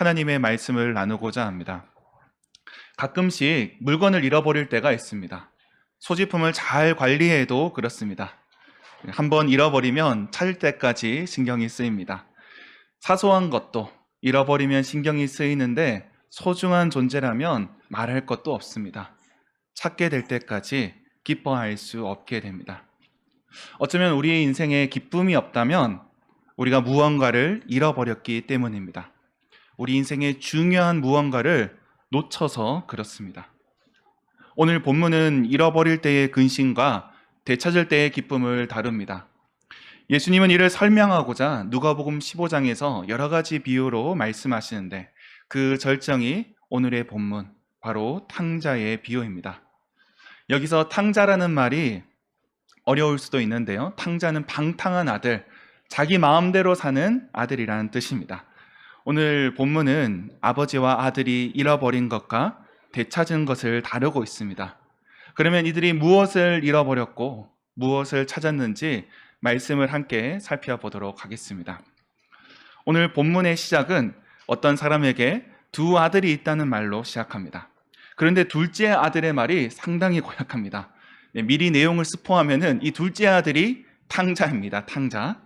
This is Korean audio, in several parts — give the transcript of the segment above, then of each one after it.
하나님의 말씀을 나누고자 합니다. 가끔씩 물건을 잃어버릴 때가 있습니다. 소지품을 잘 관리해도 그렇습니다. 한번 잃어버리면 찾을 때까지 신경이 쓰입니다. 사소한 것도 잃어버리면 신경이 쓰이는데 소중한 존재라면 말할 것도 없습니다. 찾게 될 때까지 기뻐할 수 없게 됩니다. 어쩌면 우리의 인생에 기쁨이 없다면 우리가 무언가를 잃어버렸기 때문입니다. 우리 인생의 중요한 무언가를 놓쳐서 그렇습니다. 오늘 본문은 잃어버릴 때의 근심과 되찾을 때의 기쁨을 다룹니다. 예수님은 이를 설명하고자 누가복음 15장에서 여러 가지 비유로 말씀하시는데 그 절정이 오늘의 본문, 바로 탕자의 비유입니다. 여기서 탕자라는 말이 어려울 수도 있는데요. 탕자는 방탕한 아들, 자기 마음대로 사는 아들이라는 뜻입니다. 오늘 본문은 아버지와 아들이 잃어버린 것과 되찾은 것을 다루고 있습니다. 그러면 이들이 무엇을 잃어버렸고 무엇을 찾았는지 말씀을 함께 살펴보도록 하겠습니다. 오늘 본문의 시작은 어떤 사람에게 두 아들이 있다는 말로 시작합니다. 그런데 둘째 아들의 말이 상당히 고약합니다. 미리 내용을 스포하면은 이 둘째 아들이 탕자입니다. 탕자.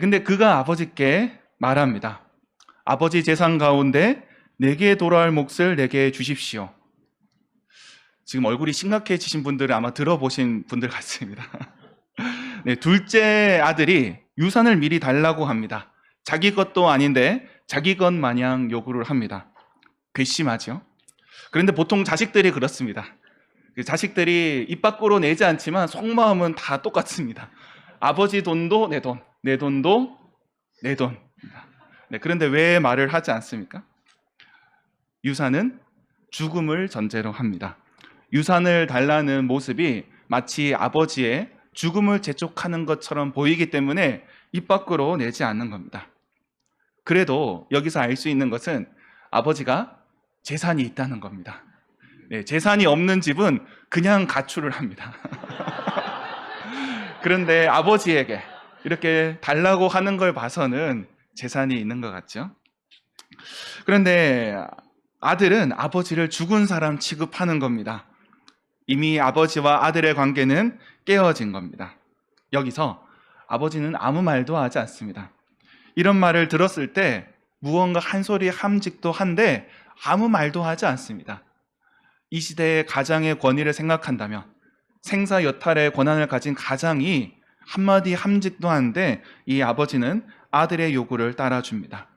근데 그가 아버지께 말합니다. 아버지 재산 가운데 내게 돌아올 몫을 내게 주십시오. 지금 얼굴이 심각해지신 분들은 아마 들어보신 분들 같습니다. 둘째 아들이 유산을 미리 달라고 합니다. 자기 것도 아닌데 자기 것 마냥 요구를 합니다. 괘씸하죠? 그런데 보통 자식들이 그렇습니다. 자식들이 입 밖으로 내지 않지만 속마음은 다 똑같습니다. 아버지 돈도 내 돈, 내 돈도 내 돈. 그런데 왜 말을 하지 않습니까? 유산은 죽음을 전제로 합니다. 유산을 달라는 모습이 마치 아버지의 죽음을 재촉하는 것처럼 보이기 때문에 입 밖으로 내지 않는 겁니다. 그래도 여기서 알 수 있는 것은 아버지가 재산이 있다는 겁니다. 재산이 없는 집은 그냥 가출을 합니다. 그런데 아버지에게 이렇게 달라고 하는 걸 봐서는 재산이 있는 것 같죠? 그런데 아들은 아버지를 죽은 사람 취급하는 겁니다. 이미 아버지와 아들의 관계는 깨어진 겁니다. 여기서 아버지는 아무 말도 하지 않습니다. 이런 말을 들었을 때 무언가 한 소리 함직도 한데 아무 말도 하지 않습니다. 이 시대의 가장의 권위를 생각한다면 생사 여탈의 권한을 가진 가장이 한마디 함직도 하는데 이 아버지는 아들의 요구를 따라줍니다.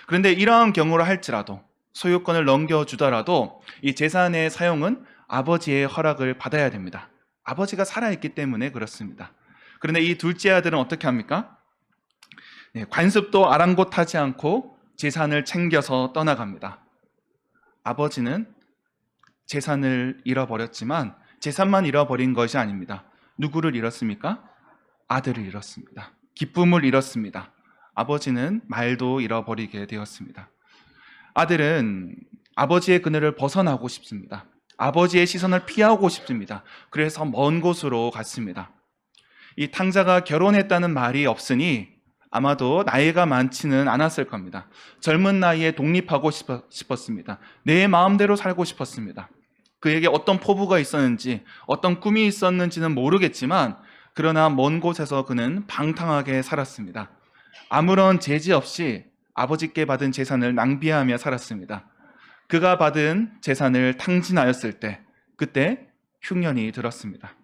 그런데 이러한 경우로 할지라도 소유권을 넘겨주더라도 이 재산의 사용은 아버지의 허락을 받아야 됩니다. 아버지가 살아있기 때문에 그렇습니다. 그런데 이 둘째 아들은 어떻게 합니까? 관습도 아랑곳하지 않고 재산을 챙겨서 떠나갑니다. 아버지는 재산을 잃어버렸지만 재산만 잃어버린 것이 아닙니다. 누구를 잃었습니까? 아들을 잃었습니다. 기쁨을 잃었습니다. 아버지는 말도 잃어버리게 되었습니다. 아들은 아버지의 그늘을 벗어나고 싶습니다. 아버지의 시선을 피하고 싶습니다. 그래서 먼 곳으로 갔습니다. 이 탕자가 결혼했다는 말이 없으니 아마도 나이가 많지는 않았을 겁니다. 젊은 나이에 독립하고 싶었습니다. 내 마음대로 살고 싶었습니다. 그에게 어떤 포부가 있었는지, 어떤 꿈이 있었는지는 모르겠지만 그러나 먼 곳에서 그는 방탕하게 살았습니다. 아무런 제지 없이 아버지께 받은 재산을 낭비하며 살았습니다. 그가 받은 재산을 탕진하였을 때 그때 흉년이 들었습니다.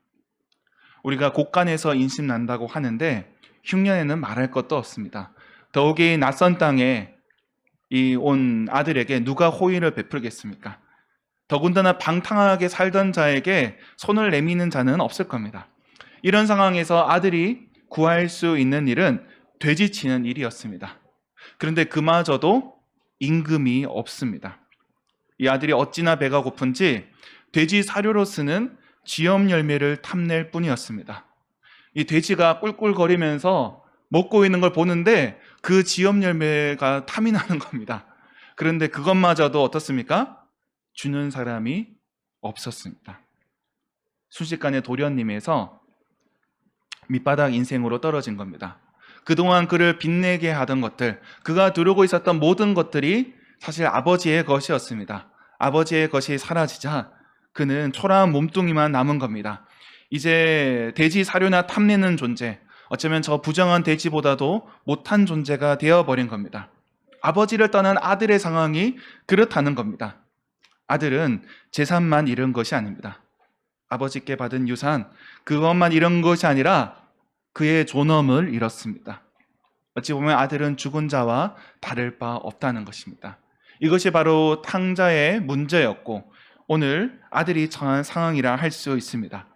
우리가 곳간에서 인심 난다고 하는데 흉년에는 말할 것도 없습니다. 더욱이 낯선 땅에 온 아들에게 누가 호의를 베풀겠습니까? 더군다나 방탕하게 살던 자에게 손을 내미는 자는 없을 겁니다. 이런 상황에서 아들이 구할 수 있는 일은 돼지치는 일이었습니다. 그런데 그마저도 임금이 없습니다. 이 아들이 어찌나 배가 고픈지 돼지 사료로 쓰는 쥐엄 열매를 탐낼 뿐이었습니다. 이 돼지가 꿀꿀거리면서 먹고 있는 걸 보는데 그 쥐엄 열매가 탐이 나는 겁니다. 그런데 그것마저도 어떻습니까? 주는 사람이 없었습니다. 순식간에 도련님에서 밑바닥 인생으로 떨어진 겁니다. 그동안 그를 빛내게 하던 것들, 그가 누리고 있었던 모든 것들이 사실 아버지의 것이었습니다. 아버지의 것이 사라지자 그는 초라한 몸뚱이만 남은 겁니다. 이제 돼지 사료나 탐내는 존재, 어쩌면 저 부정한 돼지보다도 못한 존재가 되어버린 겁니다. 아버지를 떠난 아들의 상황이 그렇다는 겁니다. 아들은 재산만 잃은 것이 아닙니다. 아버지께 받은 유산, 그것만 잃은 것이 아니라 그의 존엄을 잃었습니다. 어찌 보면 아들은 죽은 자와 다를 바 없다는 것입니다. 이것이 바로 탕자의 문제였고 오늘 아들이 처한 상황이라 할 수 있습니다.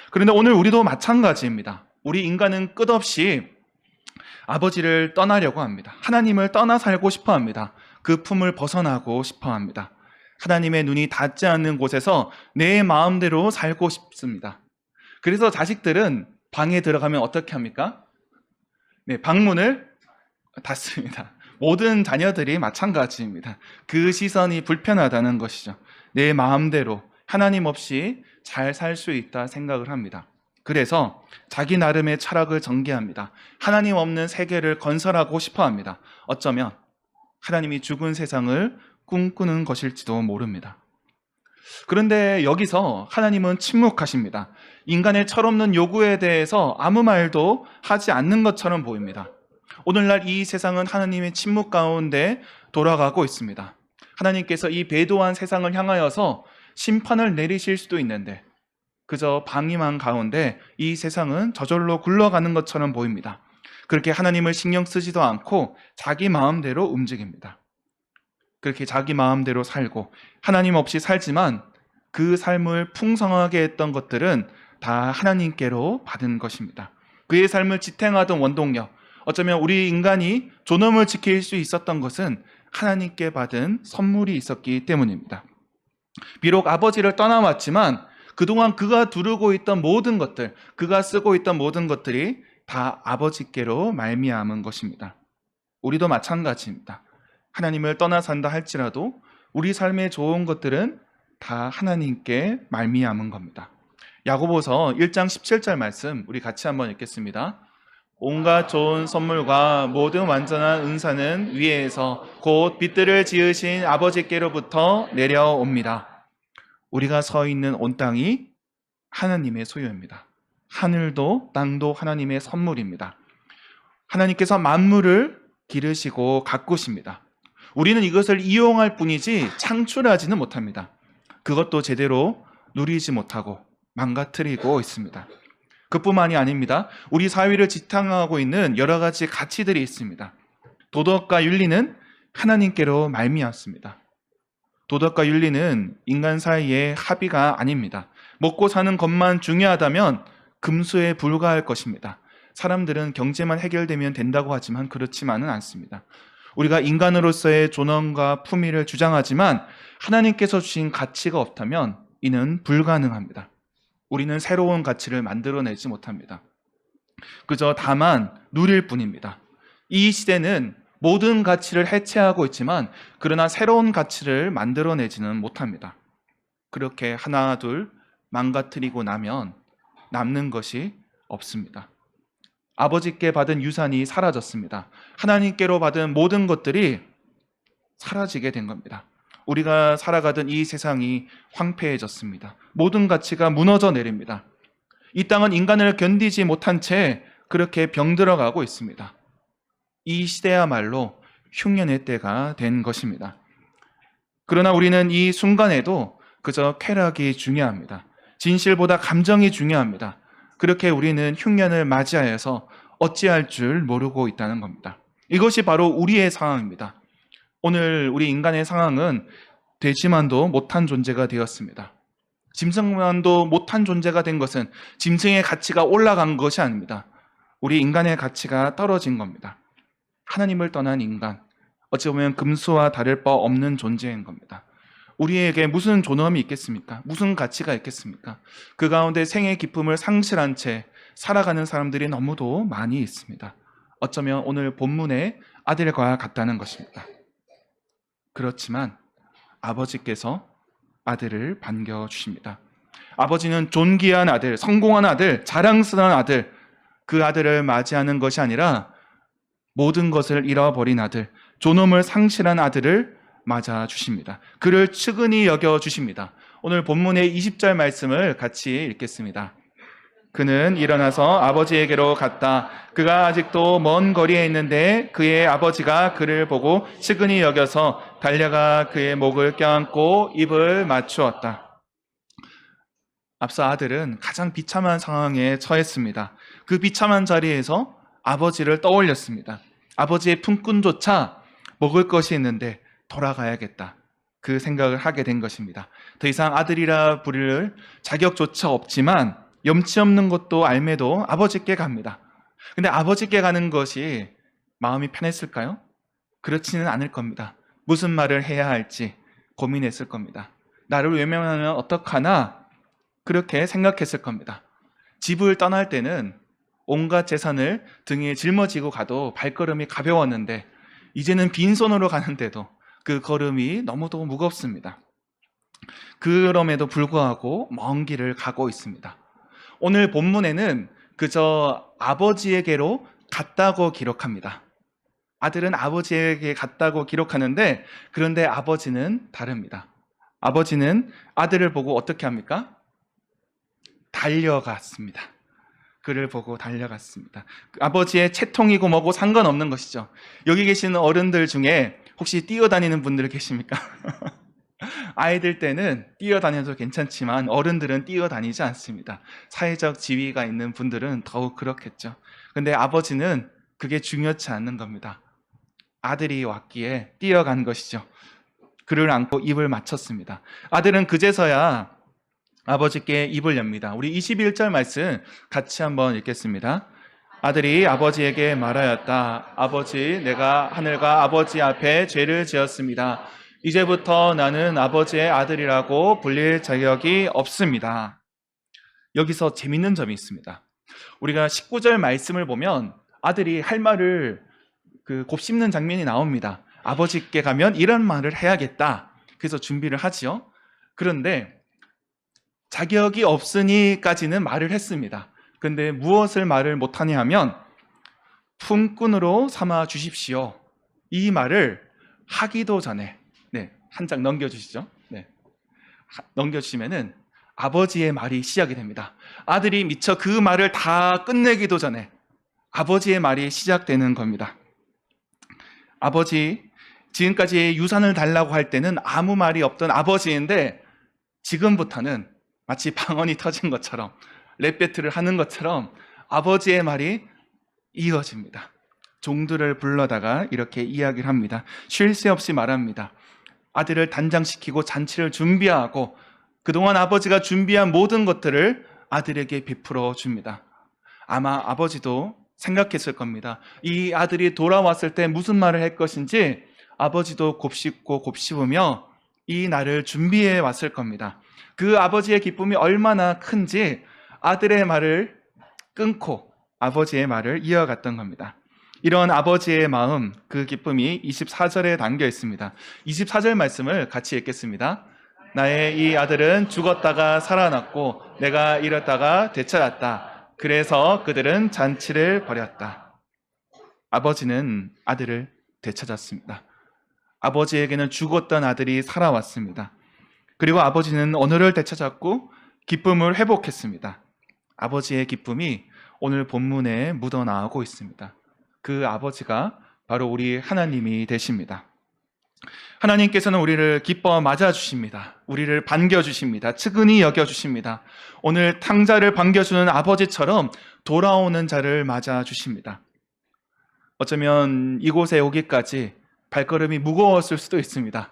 그런데 오늘 우리도 마찬가지입니다. 우리 인간은 끝없이 아버지를 떠나려고 합니다. 하나님을 떠나 살고 싶어 합니다. 그 품을 벗어나고 싶어 합니다. 하나님의 눈이 닿지 않는 곳에서 내 마음대로 살고 싶습니다. 그래서 자식들은 방에 들어가면 어떻게 합니까? 네, 방문을 닫습니다. 모든 자녀들이 마찬가지입니다. 그 시선이 불편하다는 것이죠. 내 마음대로 하나님 없이 잘 살 수 있다 생각을 합니다. 그래서 자기 나름의 철학을 전개합니다. 하나님 없는 세계를 건설하고 싶어 합니다. 어쩌면 하나님이 죽은 세상을 꿈꾸는 것일지도 모릅니다. 그런데 여기서 하나님은 침묵하십니다. 인간의 철없는 요구에 대해서 아무 말도 하지 않는 것처럼 보입니다. 오늘날 이 세상은 하나님의 침묵 가운데 돌아가고 있습니다. 하나님께서 이 배도한 세상을 향하여서 심판을 내리실 수도 있는데 그저 방임한 가운데 이 세상은 저절로 굴러가는 것처럼 보입니다. 그렇게 하나님을 신경 쓰지도 않고 자기 마음대로 움직입니다. 그렇게 자기 마음대로 살고 하나님 없이 살지만 그 삶을 풍성하게 했던 것들은 다 하나님께로 받은 것입니다. 그의 삶을 지탱하던 원동력, 어쩌면 우리 인간이 존엄을 지킬 수 있었던 것은 하나님께 받은 선물이 있었기 때문입니다. 비록 아버지를 떠나왔지만 그동안 그가 두르고 있던 모든 것들, 그가 쓰고 있던 모든 것들이 다 아버지께로 말미암은 것입니다. 우리도 마찬가지입니다. 하나님을 떠나 산다 할지라도 우리 삶의 좋은 것들은 다 하나님께 말미암은 겁니다. 야고보서 1장 17절 말씀 우리 같이 한번 읽겠습니다. 온갖 좋은 선물과 모든 완전한 은사는 위에서 곧 빛들을 지으신 아버지께로부터 내려옵니다. 우리가 서 있는 온 땅이 하나님의 소유입니다. 하늘도 땅도 하나님의 선물입니다. 하나님께서 만물을 기르시고 가꾸십니다. 우리는 이것을 이용할 뿐이지 창출하지는 못합니다. 그것도 제대로 누리지 못하고 망가뜨리고 있습니다. 그뿐만이 아닙니다. 우리 사회를 지탱하고 있는 여러 가지 가치들이 있습니다. 도덕과 윤리는 하나님께로 말미암습니다. 도덕과 윤리는 인간 사이의 합의가 아닙니다. 먹고 사는 것만 중요하다면 금수에 불과할 것입니다. 사람들은 경제만 해결되면 된다고 하지만 그렇지만은 않습니다. 우리가 인간으로서의 존엄과 품위를 주장하지만 하나님께서 주신 가치가 없다면 이는 불가능합니다. 우리는 새로운 가치를 만들어내지 못합니다. 그저 다만 누릴 뿐입니다. 이 시대는 모든 가치를 해체하고 있지만 그러나 새로운 가치를 만들어내지는 못합니다. 그렇게 하나 둘 망가뜨리고 나면 남는 것이 없습니다. 아버지께 받은 유산이 사라졌습니다. 하나님께로 받은 모든 것들이 사라지게 된 겁니다. 우리가 살아가던 이 세상이 황폐해졌습니다. 모든 가치가 무너져 내립니다. 이 땅은 인간을 견디지 못한 채 그렇게 병들어가고 있습니다. 이 시대야말로 흉년의 때가 된 것입니다. 그러나 우리는 이 순간에도 그저 쾌락이 중요합니다. 진실보다 감정이 중요합니다. 그렇게 우리는 흉년을 맞이하여서 어찌할 줄 모르고 있다는 겁니다. 이것이 바로 우리의 상황입니다. 오늘 우리 인간의 상황은 돼지만도 못한 존재가 되었습니다. 짐승만도 못한 존재가 된 것은 짐승의 가치가 올라간 것이 아닙니다. 우리 인간의 가치가 떨어진 겁니다. 하나님을 떠난 인간, 어찌 보면 금수와 다를 바 없는 존재인 겁니다. 우리에게 무슨 존엄이 있겠습니까? 무슨 가치가 있겠습니까? 그 가운데 생의 기쁨을 상실한 채 살아가는 사람들이 너무도 많이 있습니다. 어쩌면 오늘 본문의 아들과 같다는 것입니다. 그렇지만 아버지께서 아들을 반겨주십니다. 아버지는 존귀한 아들, 성공한 아들, 자랑스러운 아들, 그 아들을 맞이하는 것이 아니라 모든 것을 잃어버린 아들, 존엄을 상실한 아들을 맞아 주십니다. 그를 측은히 여겨 주십니다. 오늘 본문의 20절 말씀을 같이 읽겠습니다. 그는 일어나서 아버지에게로 갔다. 그가 아직도 먼 거리에 있는데 그의 아버지가 그를 보고 측은히 여겨서 달려가 그의 목을 껴안고 입을 맞추었다. 앞서 아들은 가장 비참한 상황에 처했습니다. 그 비참한 자리에서 아버지를 떠올렸습니다. 아버지의 품꾼조차 먹을 것이 있는데 돌아가야겠다. 그 생각을 하게 된 것입니다. 더 이상 아들이라 부를 자격조차 없지만 염치 없는 것도 알매도 아버지께 갑니다. 근데 아버지께 가는 것이 마음이 편했을까요? 그렇지는 않을 겁니다. 무슨 말을 해야 할지 고민했을 겁니다. 나를 외면하면 어떡하나 그렇게 생각했을 겁니다. 집을 떠날 때는 온갖 재산을 등에 짊어지고 가도 발걸음이 가벼웠는데 이제는 빈손으로 가는데도 그 걸음이 너무도 무겁습니다. 그럼에도 불구하고 먼 길을 가고 있습니다. 오늘 본문에는 그저 아버지에게로 갔다고 기록합니다. 아들은 아버지에게 갔다고 기록하는데 그런데 아버지는 다릅니다. 아버지는 아들을 보고 어떻게 합니까? 달려갔습니다. 그를 보고 달려갔습니다. 아버지의 채통이고 뭐고 상관없는 것이죠. 여기 계시는 어른들 중에 혹시 뛰어다니는 분들 계십니까? 아이들 때는 뛰어다녀도 괜찮지만 어른들은 뛰어다니지 않습니다. 사회적 지위가 있는 분들은 더욱 그렇겠죠. 근데 아버지는 그게 중요치 않는 겁니다. 아들이 왔기에 뛰어간 것이죠. 그를 안고 입을 맞췄습니다. 아들은 그제서야 아버지께 입을 엽니다. 우리 21절 말씀 같이 한번 읽겠습니다. 아들이 아버지에게 말하였다. 아버지, 내가 하늘과 아버지 앞에 죄를 지었습니다. 이제부터 나는 아버지의 아들이라고 불릴 자격이 없습니다. 여기서 재밌는 점이 있습니다. 우리가 19절 말씀을 보면 아들이 할 말을 곱씹는 장면이 나옵니다. 아버지께 가면 이런 말을 해야겠다. 그래서 준비를 하지요. 그런데 자격이 없으니까지는 말을 했습니다. 그런데 무엇을 말을 못하냐 하면 품꾼으로 삼아 주십시오. 이 말을 하기도 전에 한 장 넘겨주시죠. 넘겨주시면은 아버지의 말이 시작이 됩니다. 아들이 미처 그 말을 다 끝내기도 전에 아버지의 말이 시작되는 겁니다. 아버지, 지금까지 유산을 달라고 할 때는 아무 말이 없던 아버지인데 지금부터는 마치 방언이 터진 것처럼 랩 배틀을 하는 것처럼 아버지의 말이 이어집니다. 종들을 불러다가 이렇게 이야기를 합니다. 쉴 새 없이 말합니다. 아들을 단장시키고 잔치를 준비하고 그동안 아버지가 준비한 모든 것들을 아들에게 베풀어 줍니다. 아마 아버지도 생각했을 겁니다. 이 아들이 돌아왔을 때 무슨 말을 할 것인지 아버지도 곱씹고 곱씹으며 이 날을 준비해 왔을 겁니다. 그 아버지의 기쁨이 얼마나 큰지 아들의 말을 끊고 아버지의 말을 이어갔던 겁니다. 이런 아버지의 마음, 그 기쁨이 24절에 담겨 있습니다. 24절 말씀을 같이 읽겠습니다. 나의 이 아들은 죽었다가 살아났고 내가 잃었다가 되찾았다. 그래서 그들은 잔치를 벌였다. 아버지는 아들을 되찾았습니다. 아버지에게는 죽었던 아들이 살아왔습니다. 그리고 아버지는 오늘을 되찾았고 기쁨을 회복했습니다. 아버지의 기쁨이 오늘 본문에 묻어나오고 있습니다. 그 아버지가 바로 우리 하나님이 되십니다. 하나님께서는 우리를 기뻐 맞아주십니다. 우리를 반겨주십니다. 측은히 여겨주십니다. 오늘 탕자를 반겨주는 아버지처럼 돌아오는 자를 맞아주십니다. 어쩌면 이곳에 오기까지 발걸음이 무거웠을 수도 있습니다.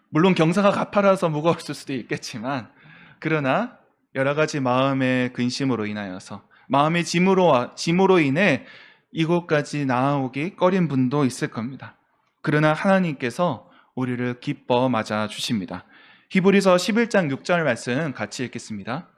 물론 경사가 가파라서 무거웠을 수도 있겠지만 그러나 여러 가지 마음의 근심으로 인하여서 마음의 짐으로 인해 이곳까지 나아오기 꺼린 분도 있을 겁니다. 그러나 하나님께서 우리를 기뻐 맞아 주십니다. 히브리서 11장 6절 말씀 같이 읽겠습니다.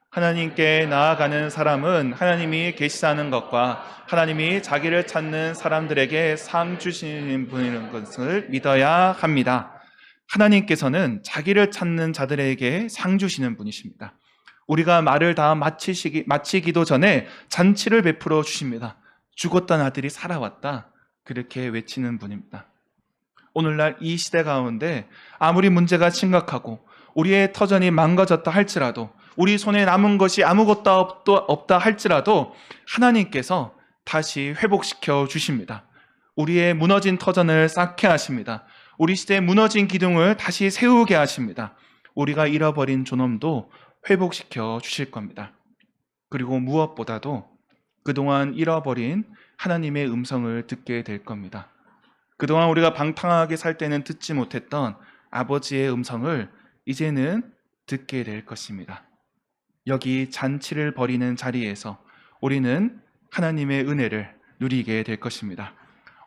하나님께 나아가는 사람은 하나님이 계시다는 것과 하나님이 자기를 찾는 사람들에게 상 주시는 분이라는 것을 믿어야 합니다. 하나님께서는 자기를 찾는 자들에게 상 주시는 분이십니다. 우리가 말을 다 마치기도 전에 잔치를 베풀어 주십니다. 죽었던 아들이 살아왔다. 그렇게 외치는 분입니다. 오늘날 이 시대 가운데 아무리 문제가 심각하고 우리의 터전이 망가졌다 할지라도, 우리 손에 남은 것이 아무것도 없다 할지라도 하나님께서 다시 회복시켜 주십니다. 우리의 무너진 터전을 쌓게 하십니다. 우리 시대의 무너진 기둥을 다시 세우게 하십니다. 우리가 잃어버린 존엄도 회복시켜 주실 겁니다. 그리고 무엇보다도 그동안 잃어버린 하나님의 음성을 듣게 될 겁니다. 그동안 우리가 방탕하게 살 때는 듣지 못했던 아버지의 음성을 이제는 듣게 될 것입니다. 여기 잔치를 벌이는 자리에서 우리는 하나님의 은혜를 누리게 될 것입니다.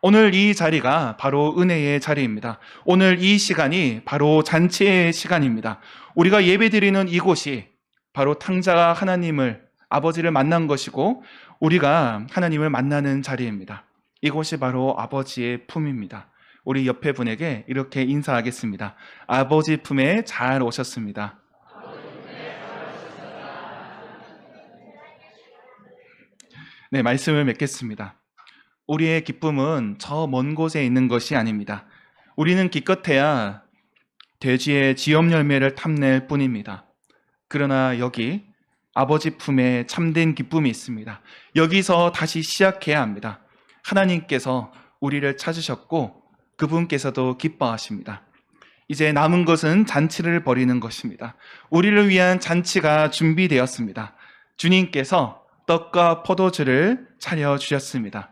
오늘 이 자리가 바로 은혜의 자리입니다. 오늘 이 시간이 바로 잔치의 시간입니다. 우리가 예배드리는 이곳이 바로 탕자가 하나님을, 아버지를 만난 것이고 우리가 하나님을 만나는 자리입니다. 이곳이 바로 아버지의 품입니다. 우리 옆에 분에게 이렇게 인사하겠습니다. 아버지 품에 잘 오셨습니다. 네, 말씀을 맺겠습니다. 우리의 기쁨은 저 먼 곳에 있는 것이 아닙니다. 우리는 기껏해야 돼지의 지엄 열매를 탐낼 뿐입니다. 그러나 여기 아버지 품에 참된 기쁨이 있습니다. 여기서 다시 시작해야 합니다. 하나님께서 우리를 찾으셨고 그분께서도 기뻐하십니다. 이제 남은 것은 잔치를 벌이는 것입니다. 우리를 위한 잔치가 준비되었습니다. 주님께서 떡과 포도주를 차려주셨습니다.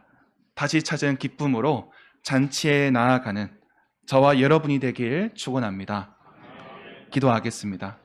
다시 찾은 기쁨으로 잔치에 나아가는 저와 여러분이 되길 축원합니다. 기도하겠습니다.